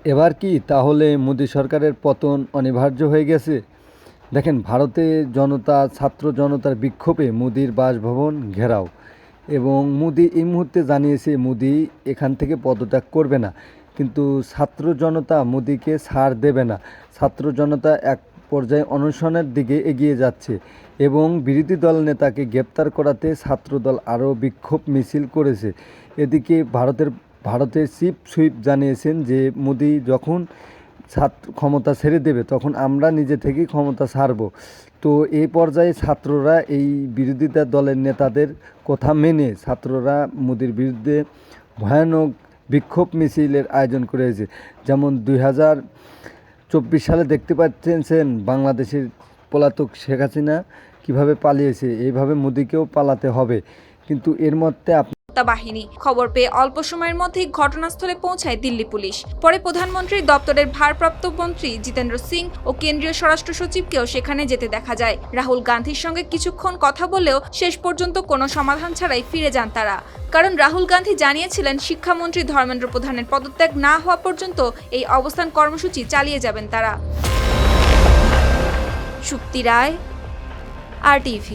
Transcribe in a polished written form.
এবার কি তাহলে মোদী সরকারের পতন অনিবার্য হয়ে গেছে? দেখেন, ভারতে ছাত্র জনতার বিক্ষোভে মোদির বাসভবন ঘেরাও, এবং মোদি এই মুহূর্তে জানিয়েছে মোদি এখান থেকে পদত্যাগ করবে না। কিন্তু ছাত্র জনতা মোদিকে ছাড় দেবে না। ছাত্র জনতা এক পর্যায়ে অনশনের দিকে এগিয়ে যাচ্ছে, এবং বিরোধী দল নেতাকে গ্রেপ্তার করাতে ছাত্রদল আরও বিক্ষোভ মিছিল করেছে। এদিকে ভারতের চিফ হুইপ জানিয়েছেন যে মোদি যখন ক্ষমতা ছেড়ে দেবে তখন আমরা নিজে থেকেই ক্ষমতা ছাড়ব। তো এই পর্যায়ে ছাত্ররা এই বিরোধিতা দলের নেতাদের কথা মেনে ছাত্ররা মোদির বিরুদ্ধে ভয়ানক বিক্ষোভ মিছিলের আয়োজন করেছে। যেমন 2024 সালে দেখতে পাচ্ছেন বাংলাদেশের পলাতক শেখ হাসিনা কীভাবে পালিয়েছে, এইভাবে মোদিকেও পালাতে হবে। কিন্তু এর মধ্যে বাহিনী খবর পেয়ে অল্প সময়ের মধ্যেই ঘটনাস্থলে পৌঁছায় দিল্লি পুলিশ। পরে প্রধানমন্ত্রীর দপ্তরের ভারপ্রাপ্ত মন্ত্রী জিতেন্দ্র সিং ও কেন্দ্রীয় স্বরাষ্ট্র সচিবকেও সেখানে যেতে দেখা যায়। রাহুল গান্ধীর সঙ্গে কিছুক্ষণ কথা বললেও শেষ পর্যন্ত কোনো সমাধান ছাড়াই ফিরে যান তারা। কারণ রাহুল গান্ধী জানিয়েছিলেন শিক্ষামন্ত্রী ধর্মেন্দ্র প্রধানের পদত্যাগ না হওয়া পর্যন্ত এই অবস্থান কর্মসূচি চালিয়ে যাবেন তারা। সুপ্তি রায়, RTV।